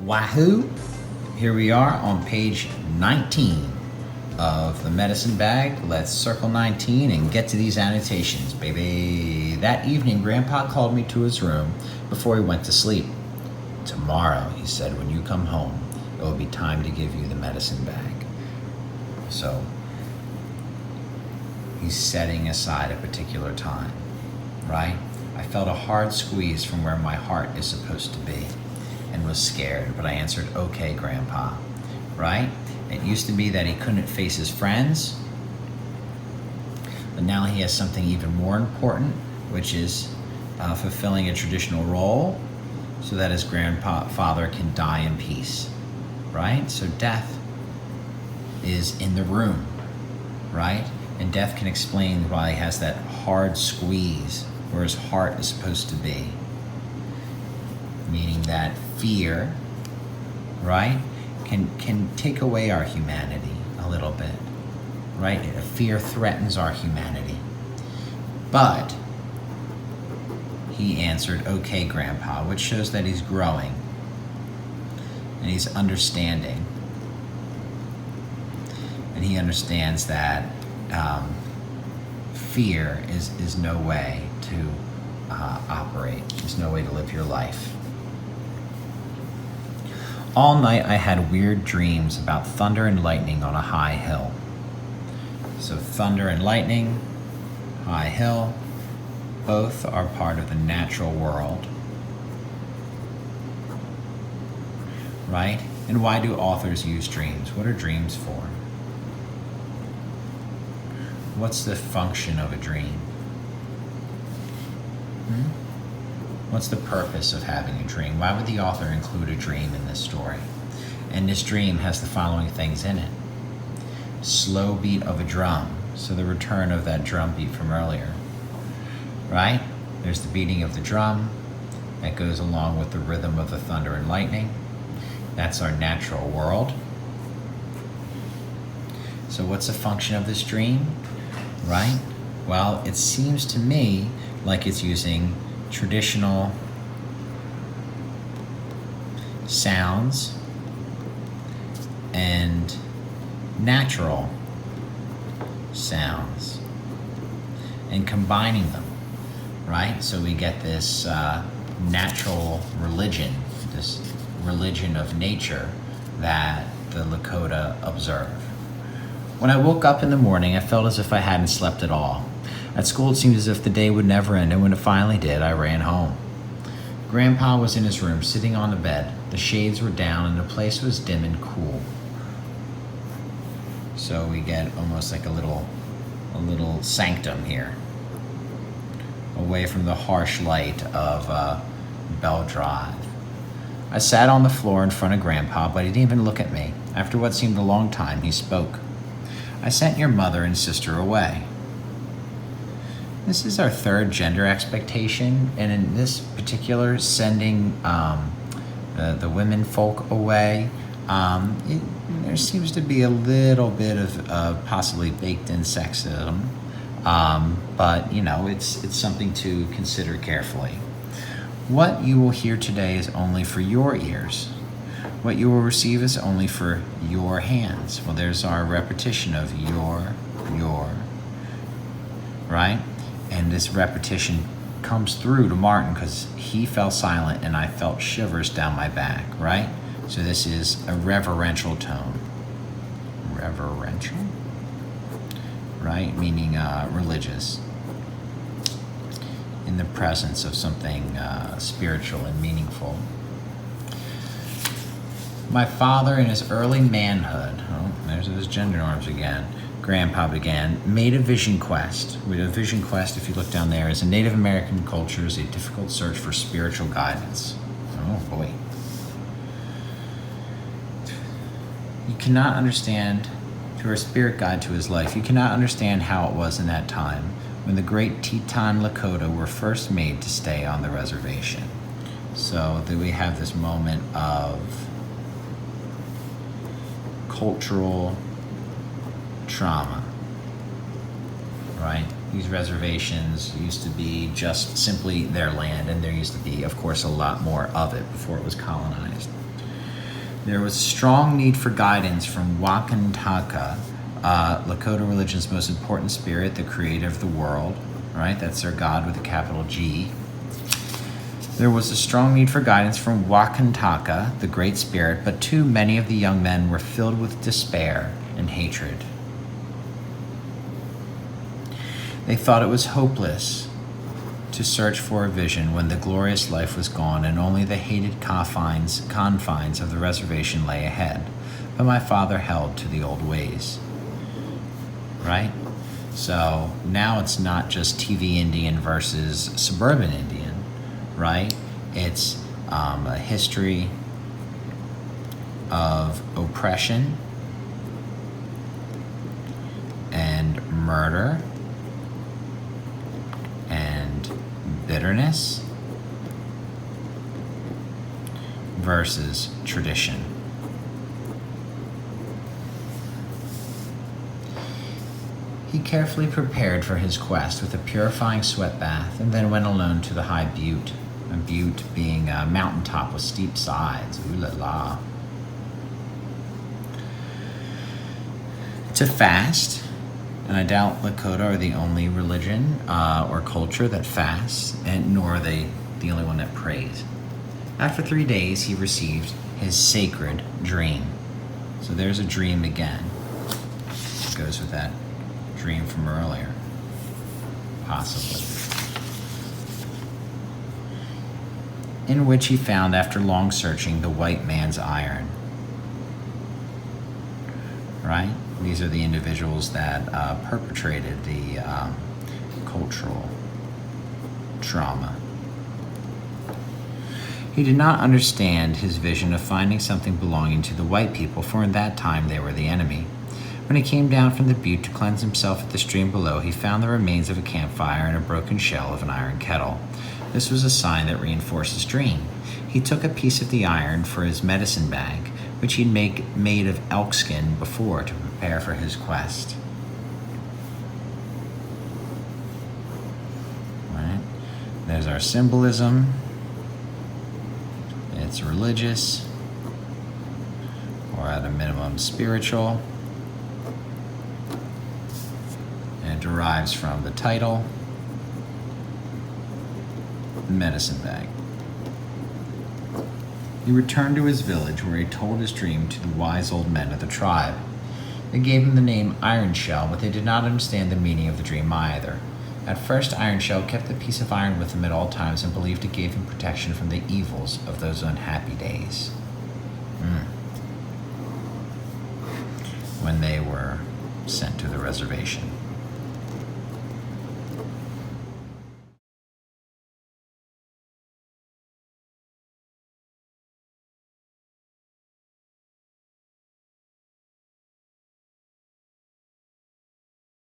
Wahoo! Here we are on page 19 of the medicine bag. Let's circle 19 and get to these annotations, baby. That evening, Grandpa called me to his room before he went to sleep. Tomorrow, he said, when you come home, it will be time to give you the medicine bag. So, he's setting aside a particular time, right? I felt a hard squeeze from where my heart is supposed to be and was scared, but I answered, okay, Grandpa, right? It used to be that he couldn't face his friends, but now he has something even more important, which is fulfilling a traditional role so that his grandfather can die in peace, right? So death is in the room, right? And death can explain why he has that hard squeeze where his heart is supposed to be. Meaning that fear, right, can take away our humanity a little bit, right? Fear threatens our humanity. But he answered, okay, Grandpa, which shows that he's growing and he's understanding. And he understands that fear is no way to operate. There's no way to live your life. All night I had weird dreams about thunder and lightning on a high hill. So thunder and lightning, high hill, both are part of the natural world, right? And why do authors use dreams? What are dreams for? What's the function of a dream? What's the purpose of having a dream? Why would the author include a dream in this story? And this dream has the following things in it. Slow beat of a drum, so the return of that drum beat from earlier, right? There's the beating of the drum that goes along with the rhythm of the thunder and lightning. That's our natural world. So what's the function of this dream, right? Well, it seems to me like it's using traditional sounds and natural sounds and combining them, right? So we get this natural religion, this religion of nature that the Lakota observe. When I woke up in the morning, I felt as if I hadn't slept at all. At school, it seemed as if the day would never end, and when it finally did, I ran home. Grandpa was in his room, sitting on the bed. The shades were down, and the place was dim and cool. So we get almost like a little sanctum here, away from the harsh light of Bell Drive. I sat on the floor in front of Grandpa, but he didn't even look at me. After what seemed a long time, he spoke. I sent your mother and sister away. This is our third gender expectation, and in this particular, sending the women folk away, there seems to be a little bit of possibly baked-in sexism, but you know, it's something to consider carefully. What you will hear today is only for your ears. What you will receive is only for your hands. Well, there's our repetition of your, right? And this repetition comes through to Martin because he fell silent and I felt shivers down my back, right? So this is a reverential tone. Reverential? Right? Meaning religious. In the presence of something spiritual and meaningful. My father in his early manhood, oh, there's those gender norms again, Grandpa began, made a vision quest. A vision quest, if you look down there, is a Native American culture, is a difficult search for spiritual guidance. Oh boy. You cannot understand, through a spirit guide to his life, you cannot understand how it was in that time when the great Teton Lakota were first made to stay on the reservation. So that we have this moment of cultural trauma, right? These reservations used to be just simply their land, and there used to be, of course, a lot more of it before it was colonized. There was strong need for guidance from Wakantaka, Lakota religion's most important spirit, the creator of the world, right? That's their god with a capital G. There was a strong need for guidance from Wakantaka, the great spirit, but too many of the young men were filled with despair and hatred. They thought it was hopeless to search for a vision when the glorious life was gone and only the hated confines of the reservation lay ahead. But my father held to the old ways. Right? So now it's not just TV Indian versus suburban Indian, right? It's a history of oppression and murder and bitterness versus tradition. He carefully prepared for his quest with a purifying sweat bath and then went alone to the high butte, a butte being a mountaintop with steep sides. Ooh la la. To fast, and I doubt Lakota are the only religion or culture that fasts, and nor are they the only one that prays. After 3 days, he received his sacred dream. So there's a dream again. It goes with that dream from earlier, possibly. In which he found, after long searching, the white man's iron. Right? These are the individuals that perpetrated the cultural trauma. He did not understand his vision of finding something belonging to the white people, for in that time they were the enemy. When he came down from the butte to cleanse himself at the stream below, he found the remains of a campfire and a broken shell of an iron kettle. This was a sign that reinforced his dream. He took a piece of the iron for his medicine bag, which he'd made of elk skin before to prepare for his quest. Right? There's our symbolism. It's religious, or at a minimum spiritual. And it derives from the title, medicine bag. He returned to his village, where he told his dream to the wise old men of the tribe. They gave him the name Iron Shell, but they did not understand the meaning of the dream either. At first, Iron Shell kept the piece of iron with him at all times and believed it gave him protection from the evils of those unhappy days. When they were sent to the reservation.